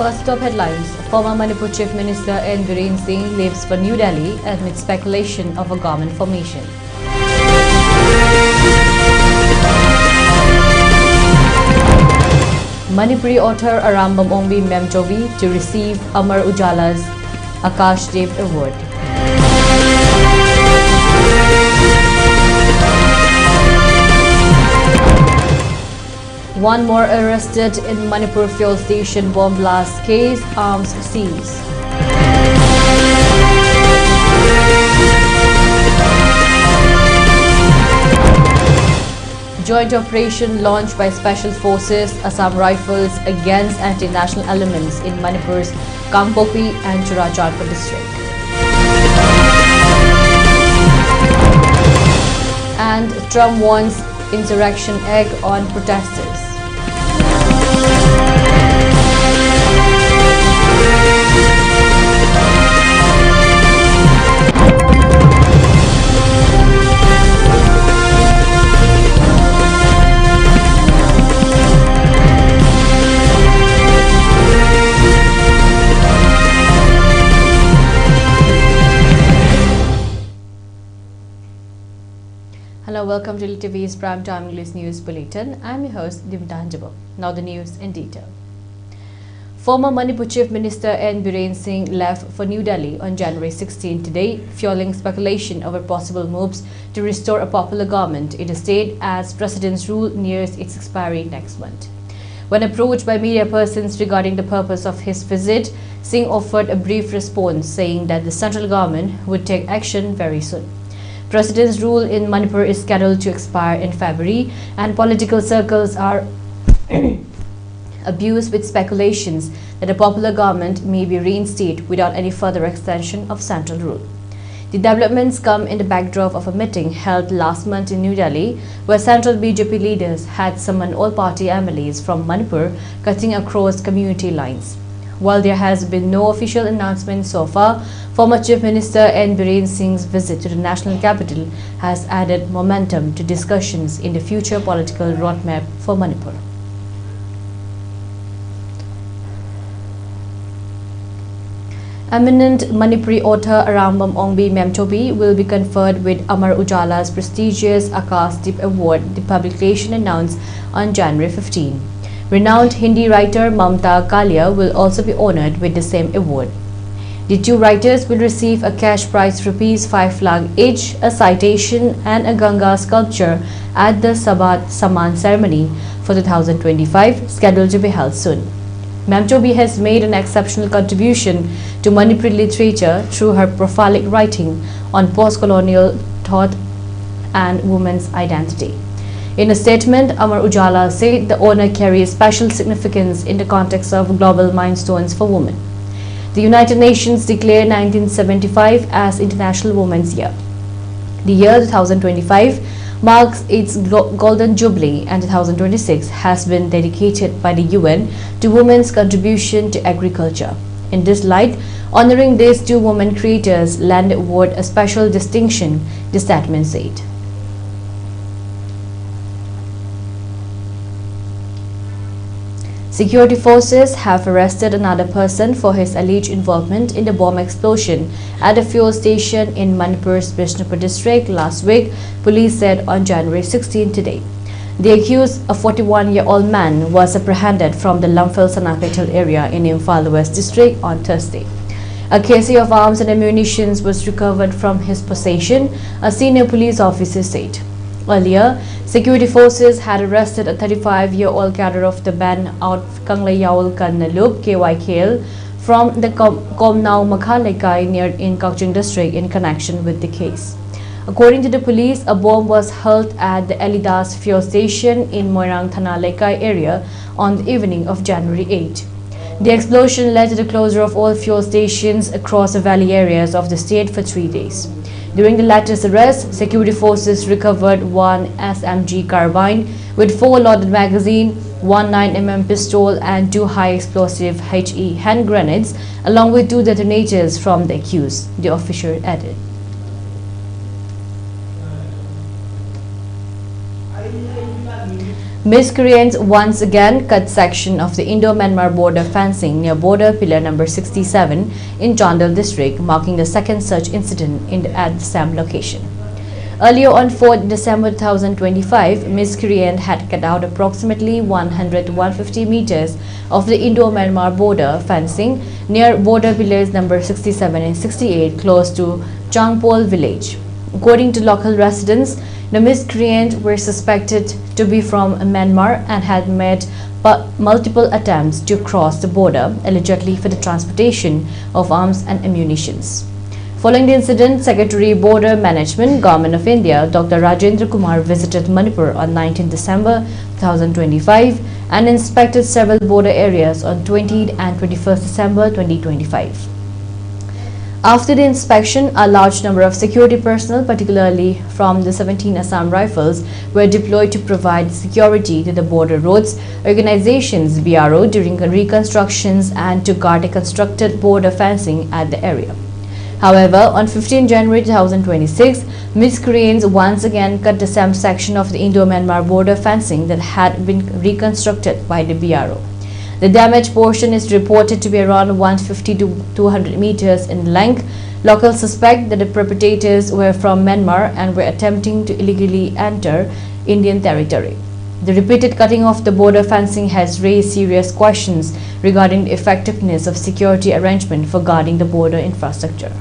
First top headlines. Former Manipur Chief Minister N. Biren Singh leaves for New Delhi amid speculation of a government formation. Manipuri author Arambam Ongbi Memchobi to receive Amar Ujala's Akash Dev Award. One more arrested in Manipur fuel station bomb blast case, arms seized. Joint operation launched by Special Forces Assam Rifles against anti-national elements in Manipur's Kangpokpi and Churachandpur district. And Trump warns insurrection egg on protesters. Hello, welcome to ELITETV's Primetime English News Bulletin. I'm your host, Deemita. Now the news in detail. Former Manipur Chief Minister N. Biren Singh left for New Delhi on January 16 today, fueling speculation over possible moves to restore a popular government in the state as President's rule nears its expiry next month. When approached by media persons regarding the purpose of his visit, Singh offered a brief response saying that the central government would take action very soon. President's rule in Manipur is scheduled to expire in February, and political circles are abused with speculations that a popular government may be reinstated without any further extension of central rule. The developments come in the backdrop of a meeting held last month in New Delhi, where central BJP leaders had summoned all party MLAs from Manipur, cutting across community lines. While there has been no official announcement so far, former Chief Minister N. Biren Singh's visit to the national capital has added momentum to discussions in the future political roadmap for Manipur. Eminent Manipuri author Arambam Ongbi Memchobi will be conferred with Amar Ujala's prestigious Akash Dev Award, the publication announced on January 15. Renowned Hindi writer Mamta Kalia will also be honored with the same award. The two writers will receive a cash prize ₹5 lakh each, a citation and a Ganga sculpture at the Sabat Saman ceremony for 2025, scheduled to be held soon. Memchobi has made an exceptional contribution to Manipuri literature through her prolific writing on post-colonial thought and women's identity. In a statement, Amar Ujala said the honor carries special significance in the context of global milestones for women. The United Nations declared 1975 as International Women's Year. The year 2025 marks its Golden Jubilee, and 2026 has been dedicated by the UN to women's contribution to agriculture. In this light, honoring these two women creators lend award a special distinction, the statement said. Security forces have arrested another person for his alleged involvement in the bomb explosion at a fuel station in Manipur's Bishnupur district last week, police said on January 16 today. The accused, a 41-year-old man, was apprehended from the Lamphel Sanaketal area in Imphal West district on Thursday. A case of arms and ammunition was recovered from his possession, a senior police officer said. Earlier, security forces had arrested a 35-year-old cadre of the band out Kanglayawal Kannalup KYKL from the Komnau Makhalekai near in Kakching district in connection with the case. According to the police, a bomb was hurled at the Elidas fuel station in Moirang Thana Lekai area on the evening of January 8. The explosion led to the closure of all fuel stations across the valley areas of the state for 3 days. During the latter's arrest, security forces recovered one SMG carbine with 4 loaded magazines, 1 9mm pistol and 2 high-explosive HE hand grenades, along with 2 detonators from the accused, the officer added. Miscreants once again cut section of the Indo-Myanmar border fencing near border pillar number 67 in Chandel district, marking the second such incident at the same location. Earlier on 4th December 2025, miscreant had cut out approximately 100 to 150 meters of the Indo-Myanmar border fencing near border pillars number 67 and 68 close to Changpol village. According to local residents, the miscreants were suspected to be from Myanmar and had made multiple attempts to cross the border, allegedly for the transportation of arms and ammunition. Following the incident, Secretary Border Management, Government of India, Dr. Rajendra Kumar visited Manipur on 19 December 2025 and inspected several border areas on 20 and 21 December 2025. After the inspection, a large number of security personnel, particularly from the 17 Assam Rifles, were deployed to provide security to the border roads organization's BRO during reconstructions and to guard a constructed border fencing at the area. However, on 15 January 2026, miscreants once again cut the same section of the Indo-Myanmar border fencing that had been reconstructed by the BRO. The damaged portion is reported to be around 150 to 200 meters in length. Locals suspect that the perpetrators were from Myanmar and were attempting to illegally enter Indian territory. The repeated cutting of the border fencing has raised serious questions regarding the effectiveness of security arrangement for guarding the border infrastructure.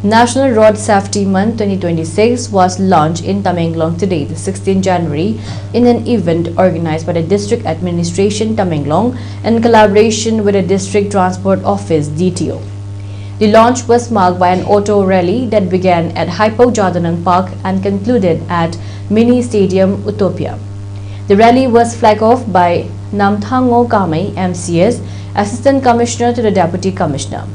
National Road Safety Month 2026 was launched in Tamenglong today, the 16th January, in an event organized by the District Administration Tamenglong in collaboration with the District Transport Office DTO. The launch was marked by an auto rally that began at Hypo Jardanang Park and concluded at Mini Stadium Utopia. The rally was flagged off by Namthango Kamei, MCS, Assistant Commissioner to the Deputy Commissioner.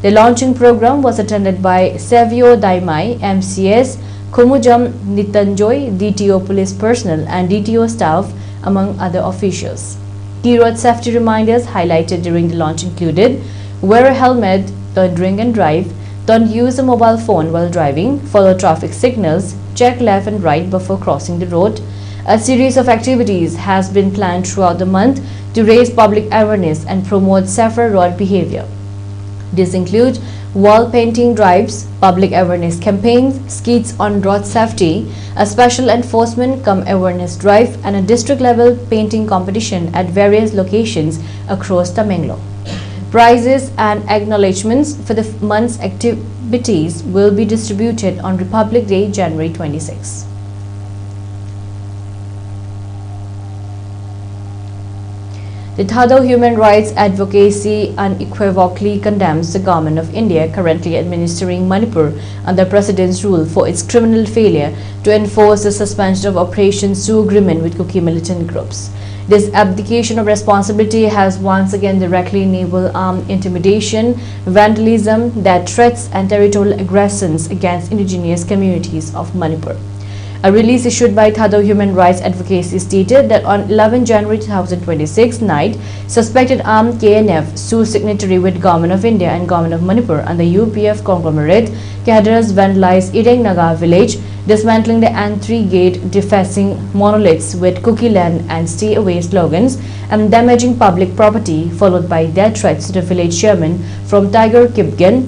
The launching program was attended by Savio Daimai, MCS, Kumujam Nitanjoy, DTO police personnel and DTO staff, among other officials. Key road safety reminders highlighted during the launch included: wear a helmet, don't drink and drive, don't use a mobile phone while driving, follow traffic signals, check left and right before crossing the road. A series of activities has been planned throughout the month to raise public awareness and promote safer road behavior. These include wall painting drives, public awareness campaigns, skits on road safety, a special enforcement awareness drive, and a district-level painting competition at various locations across Tamenglong. Prizes and acknowledgements for the month's activities will be distributed on Republic Day, January 26. The Thado Human Rights Advocacy unequivocally condemns the Government of India currently administering Manipur under President's rule for its criminal failure to enforce the suspension of Operation Sioux agreement with Kuki militant groups. This abdication of responsibility has once again directly enabled armed intimidation, vandalism, death threats and territorial aggressions against indigenous communities of Manipur. A release issued by Thado Human Rights Advocacy stated that on 11 January 2026 night, suspected armed KNF Sioux signatory with Government of India and Government of Manipur and the UPF conglomerate cadres vandalized Ireng Naga village, dismantling the entry gate, defacing monoliths with Kuki land and stay away slogans, and damaging public property, followed by death threats to the village chairman from Tiger Kipgen,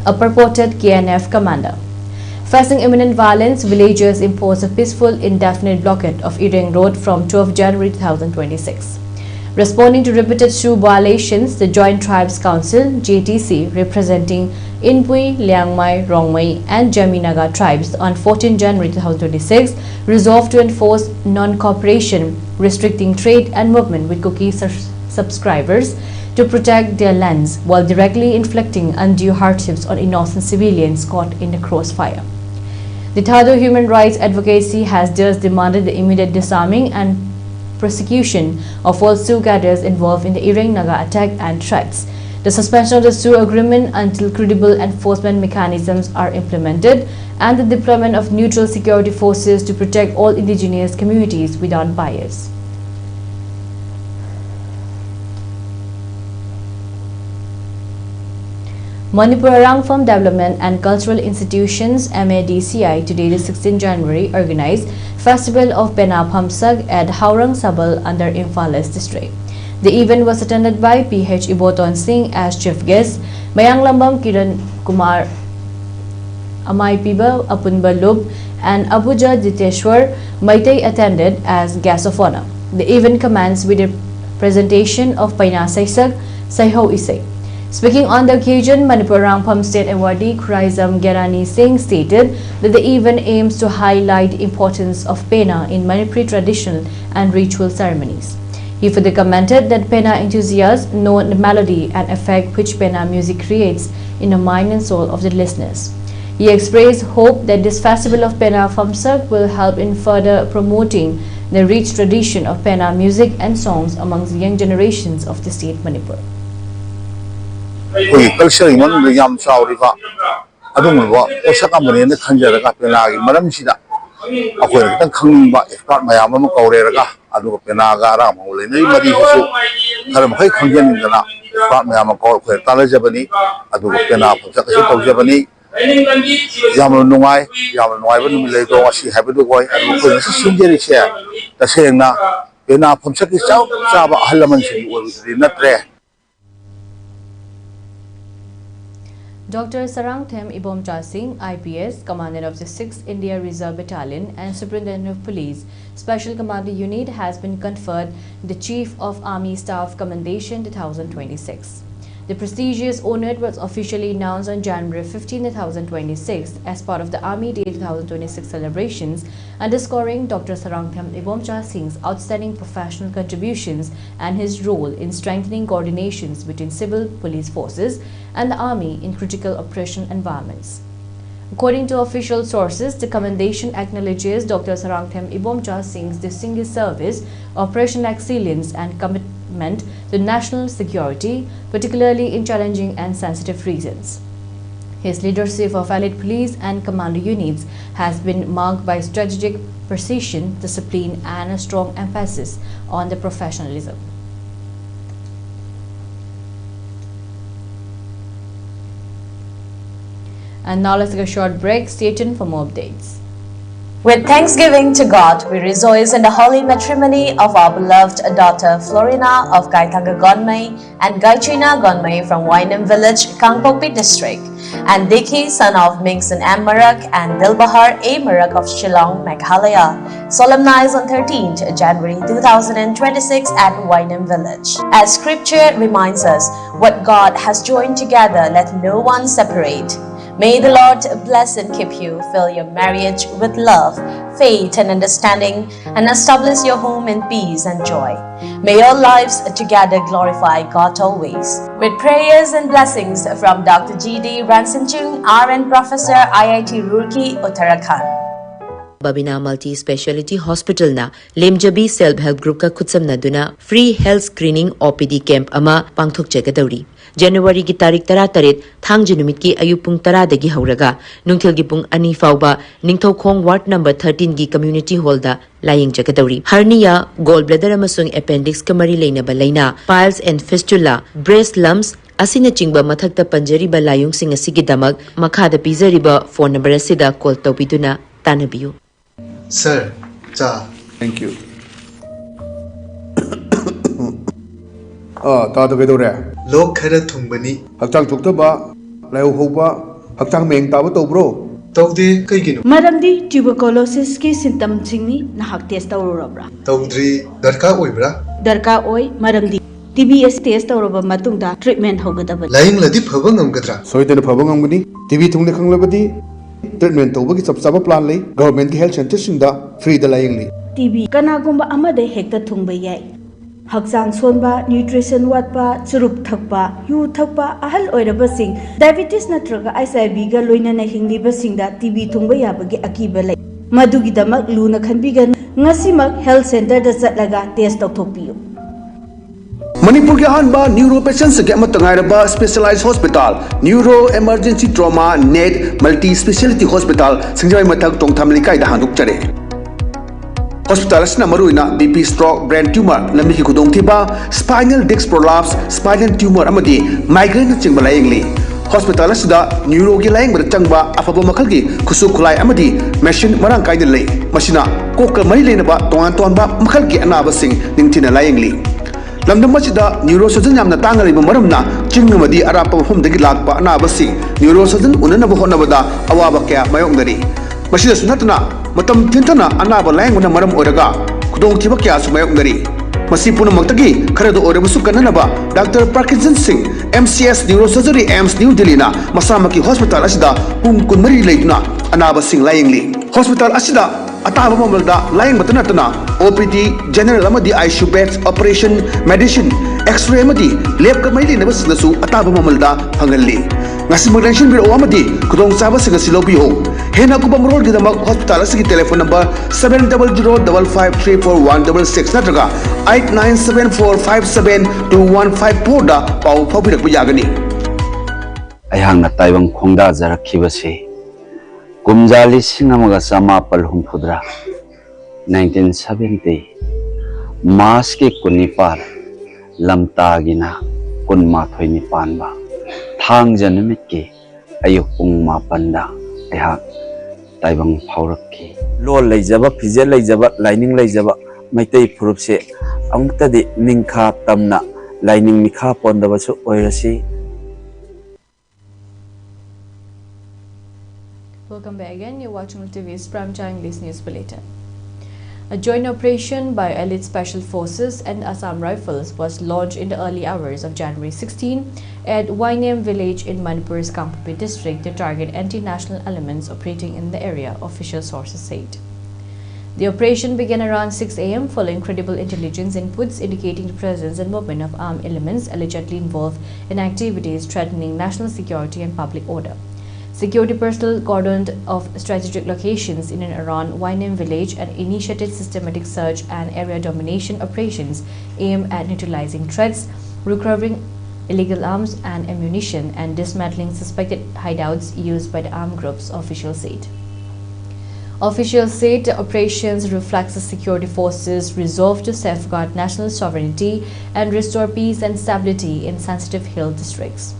a purported KNF commander. Facing imminent violence, villagers imposed a peaceful, indefinite blockade of Ireng Road from 12 January 2026. Responding to repeated Sioux violations, the Joint Tribes Council (JTC) representing Inpui, Liangmai, Rongmai, and Jaminaga tribes on 14 January 2026 resolved to enforce non-cooperation, restricting trade and movement with Kuki subscribers to protect their lands while directly inflicting undue hardships on innocent civilians caught in the crossfire. The Thado Human Rights Advocacy has thus demanded the immediate disarming and prosecution of all Sioux cadres involved in the Ireng Naga attack and threats, the suspension of the Sioux agreement until credible enforcement mechanisms are implemented, and the deployment of neutral security forces to protect all indigenous communities without bias. Manipur Rangpham Development and Cultural Institutions MADCI today the 16th January organized Festival of Pena Phamsak at Haurang Sabal under Imphal East District. The event was attended by PH Iboton Singh as chief guest, Mayang Lambam Kiran Kumar Amai Piba Apunba Lub and Abuja Diteshwar Maitei attended as guests of honor. The event commenced with a presentation of Paina Saisak Saiho Isai. Speaking on the occasion, Manipur Rangpham State Awardee Khuraizam Gerani Singh stated that the event aims to highlight the importance of Pena in Manipuri traditional and ritual ceremonies. He further commented that Pena enthusiasts know the melody and effect which Pena music creates in the mind and soul of the listeners. He expressed hope that this festival of Pena Phamsak will help in further promoting the rich tradition of Pena music and songs amongst the young generations of the state Manipur. Culture in one the Yam Sao River. I don't know what Osaka in the Kanjara Penagi, Madam Shida. A way coming back if not my Amama Korega, I do Penaga Ramol, anybody who Karamay Kanjan in the lap, not my Amako, Talajabani, I do Pena from Japanese. Yamanoi, Yamanoi, Lego, she happened to go and Singeri share. The saying now, Pena from Saki South, Saba Halamansi was not there. Dr. Sarangthem Ibomcha Singh, IPS, Commandant of the 6th India Reserve Battalion and Superintendent of Police, Special Commando Unit has been conferred the Chief of Army Staff Commendation 2026. The prestigious honor was officially announced on January 15, 2026 as part of the Army Day 2026 celebrations, underscoring Dr. Sarangthem Ibomcha Singh's outstanding professional contributions and his role in strengthening coordinations between civil police forces and the Army in critical operation environments. According to official sources, the commendation acknowledges Dr. Sarangthem Ibomcha Singh's distinguished service, operational excellence and commitment to national security, particularly in challenging and sensitive regions. His leadership of allied police and commando units has been marked by strategic precision, discipline and a strong emphasis on the professionalism. And now let's take a short break. Stay tuned for more updates. With thanksgiving to God, we rejoice in the holy matrimony of our beloved daughter Florina of Gaitanga Gonmai and Gaichina Gonmai from Wainam Village, Kangpokpi District, and Diki, son of Mingson M. Marak and Dilbahar A. Marak of Shillong, Meghalaya, solemnized on 13th January 2026 at Wainam Village. As scripture reminds us, what God has joined together, let no one separate. May the Lord bless and keep you, fill your marriage with love, faith and understanding, and establish your home in peace and joy. May your lives together glorify God always. With prayers and blessings from Dr. G.D. Ransinchung, RN Professor, IIT Roorkee, Uttarakhand. Babina Multi-Speciality Hospital na Lemjabi Self-Help Group ka khutsamnaduna free health screening OPD camp ama pangthokjagadauri. January ki tarik 13 thangje numit ki ayupung 10 dagi hauraga nungthil gi pung 2 fauba ningthaukhong ward number 13 gi community hall da laying jagadauri. Hernia, gallbladder amasung appendix kamari leinaba laina, piles and fistula, breast lumps asina chingba mathakta panjari ba layung sing asigi damak makhada pizariba phone number asida call tawbiduna tanabiyu. Sir, cha. Thank you. Tado kedore. Lok khara thungbani. Hakchang thukthaba, layo hoba, hakchang meng taba tobro. Tawde kaigino. Maramdi tuberculosis ki symptom singni nahak test tawrobra. Tawdri darka oibra. Darka oi maramdi TB test tawroba matungda treatment hogadaba. Lying ladi phaba ngamgadra. Soidena phaba ngamgani. TB thungna khanglabadi treatment tawbagi chapchaba plan lei government ki health center singda free da lying li. TB kanagumba amade hekta thungba yai. Hakchang sonba, nutrition watpa, churup thakpa, yu thakpa, ahal oiraba sing, diabetes natraga HIV ga loina na hingliba singda TB thungba yabagi akiba lai. Madugi damak luna khanbigan ngasimak health center da chatlaga test tawthokpiyu. Manipur ke hanba neuro patients ke amatangairaba specialized hospital, neuro emergency trauma net multi speciality hospital singjai mathak tongtham likai da handuk chare. Hospital asna maruina BP stroke brain tumor lambi ki khudong thiba spinal disc prolapse spinal tumor amadi migraine chingba layengli hospital asida neuro gi laing ber changba afaba makal gi khusu khulai amadi machine marang kai de lei masina kokal mari leina ba tongan ton ba makal gi anaba sing ningthina laing li lamdam masida neurosurgeon yamna tangari ba maramna chingmadi arapa hom dagi lakpa anaba sing neurosurgeon unana ba honna bada awaba kya mayong dari masida sunatna matam tintana anaba laing una maram oraga kudong thiba kya sumayong dari masi punamakta kharado orebusu kananaba Dr. Parkinson Singh MCS Neurosurgery AIMS New Delhi na masamaki hospital asida pung kunmari leiduna anaba sing layingli hospital asida ataba mamalda laying batana OPD general amadi ICU beds operation medicine x-ray amadi lab ka mai lena basinasu ataba mamalda phangalli ngasi maglanshin bir amadi kudong saba singa silobi ho hena ku bamrol gidamak hospital asigi telephone number 7005534166 natraga 8974572154 da pau phabirak bu yagani ayhangna taibang khongda jarakhibase kumjali singamaga samapal humphudra 1970 mas ke kunipal lamtagina kunmathoi nipanba thang janumit ke ayuk pung mapanda ayhak taibang phaurakki lol leijaba phije leijaba lining leijaba maitai phurupse amtadi ningkha tamna lining mikha pondabasu oirasi. Welcome back again. You're watching ELITETV's Prime Time English News Bulletin. A joint operation by Elite Special Forces and Assam Rifles was launched in the early hours of January 16 at Wainem village in Manipur's Kangpopi district to target anti-national elements operating in the area, official sources said. The operation began around 6 a.m. following credible intelligence inputs indicating the presence and movement of armed elements allegedly involved in activities threatening national security and public order. Security personnel cordoned off strategic locations in and around Wainem village and initiated systematic search and area domination operations aimed at neutralizing threats, recovering illegal arms and ammunition, and dismantling suspected hideouts used by the armed groups, officials said. Officials said the operations reflects the security forces' resolve to safeguard national sovereignty and restore peace and stability in sensitive hill districts.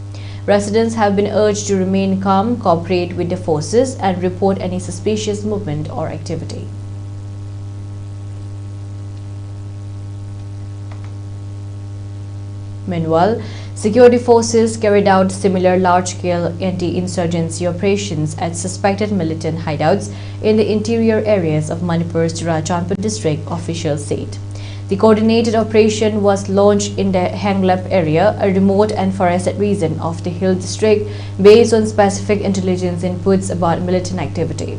Residents have been urged to remain calm, cooperate with the forces, and report any suspicious movement or activity. Meanwhile, security forces carried out similar large-scale anti-insurgency operations at suspected militant hideouts in the interior areas of Manipur's Churachandpur district, officials said. The coordinated operation was launched in the Hanglap area, a remote and forested region of the hill district, based on specific intelligence inputs about militant activity.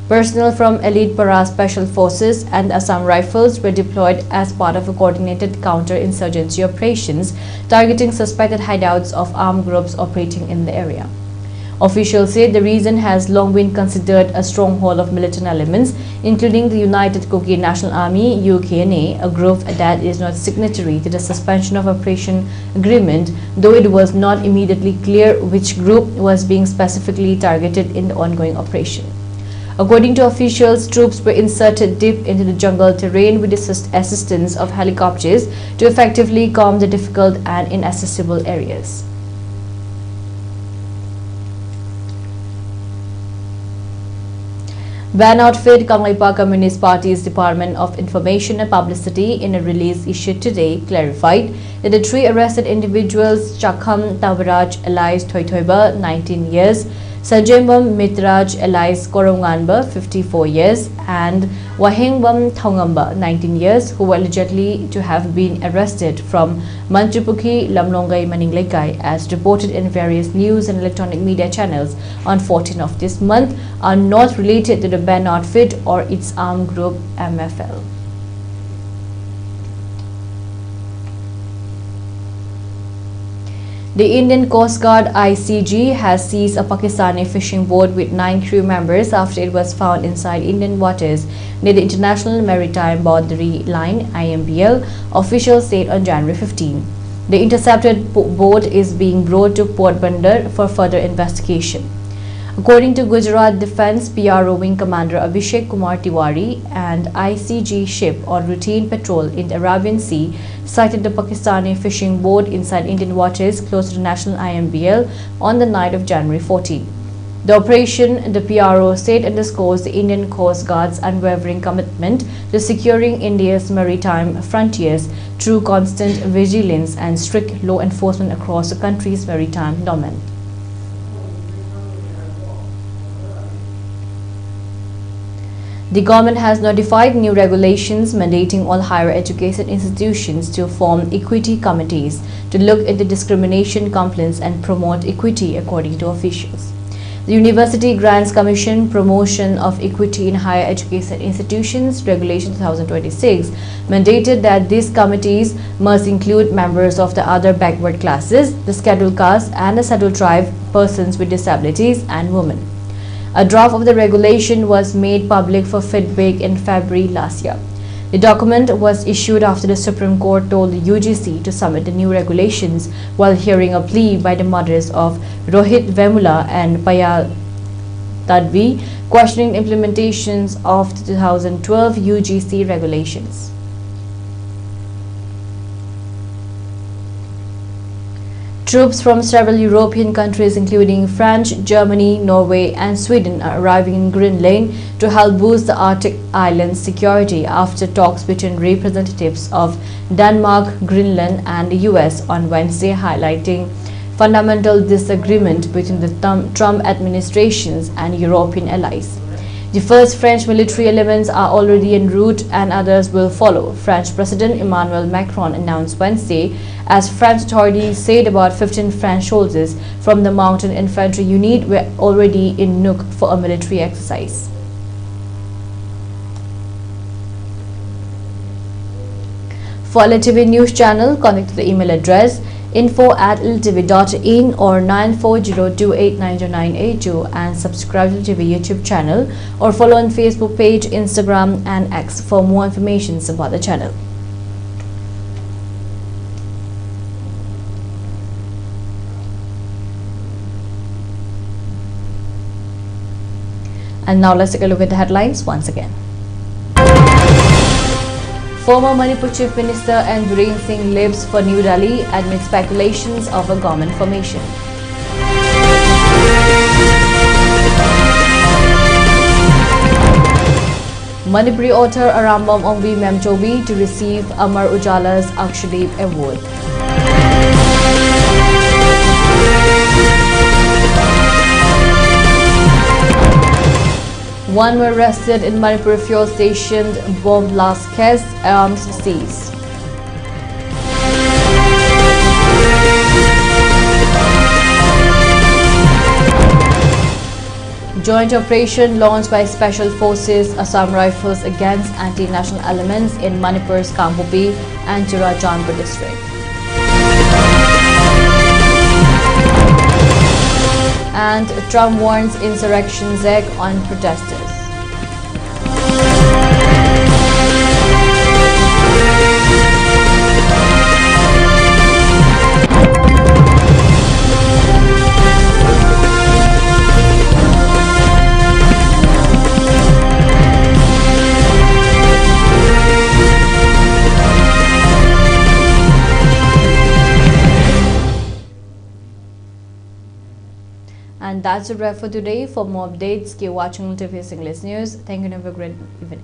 Personnel from Elite Para Special Forces and Assam Rifles were deployed as part of a coordinated counter-insurgency operations targeting suspected hideouts of armed groups operating in the area. Officials say the region has long been considered a stronghold of militant elements, including the United Kuki National Army (UKNA), a group that is not signatory to the suspension of operation agreement, though it was not immediately clear which group was being specifically targeted in the ongoing operation. According to officials, troops were inserted deep into the jungle terrain with the assistance of helicopters to effectively calm the difficult and inaccessible areas. Ban outfit Kamlaipa Communist Party's Department of Information and Publicity, in a release issued today, clarified that the three arrested individuals, Chakham Tabaraj alias Thoithoiba, 19 years, Sajembam Mitraj alias Koronganba, 54 years, and Wahengbam Thongamba, 19 years, who were allegedly to have been arrested from Mantripuki Lamlongai Maninglekai, as reported in various news and electronic media channels on 14th of this month, are not related to the banned outfit or its armed group MFL. The Indian Coast Guard ICG has seized a Pakistani fishing boat with 9 crew members after it was found inside Indian waters near the International Maritime Boundary Line (IMBL), officials said on January 15. The intercepted boat is being brought to Port Bandar for further investigation. According to Gujarat Defence PRO Wing Commander Abhishek Kumar Tiwari, and ICG ship on routine patrol in the Arabian Sea sighted the Pakistani fishing boat inside Indian waters close to the national IMBL on the night of January 14. The operation, the PRO said, underscores the Indian Coast Guard's unwavering commitment to securing India's maritime frontiers through constant vigilance and strict law enforcement across the country's maritime domain. The government has notified new regulations mandating all higher education institutions to form equity committees to look into discrimination complaints and promote equity, according to officials. The University Grants Commission Promotion of Equity in Higher Education Institutions Regulation 2026 mandated that these committees must include members of the other backward classes, the scheduled caste and the scheduled tribe, persons with disabilities and women. A draft of the regulation was made public for feedback in February last year. The document was issued after the Supreme Court told the UGC to submit the new regulations while hearing a plea by the mothers of Rohit Vemula and Payal Tadvi questioning the implementations of the 2012 UGC regulations. Troops from several European countries including France, Germany, Norway and Sweden are arriving in Greenland to help boost the Arctic island's security after talks between representatives of Denmark, Greenland and the US on Wednesday highlighting fundamental disagreement between the Trump administrations and European allies. The first French military elements are already en route and others will follow, French President Emmanuel Macron announced Wednesday, as French authorities said about 15 French soldiers from the Mountain Infantry Unit were already in Nuuk for a military exercise. For ELITETV News Channel, contact the email address info@elitetv.in or 9402890982 and subscribe to the ELITETV YouTube channel or follow on Facebook page, Instagram and X for more information about the channel. And now let's take a look at the headlines once again. Former Manipur Chief Minister and Birendra Singh leaves for New Delhi amid speculations of a government formation. Manipuri author Arambam Ongbi Memchobi to receive Amar Ujala's Akshadeep Award. One were arrested in Manipur fuel station, bomb blast case, arms seized. Joint operation launched by Special Forces Assam Rifles against anti-national elements in Manipur's Kangpopi and Churachandpur district. And Trump warns insurrection zag on protesters. And that's a wrap for today. For more updates, keep watching ELITETV English News. Thank you and have a great evening.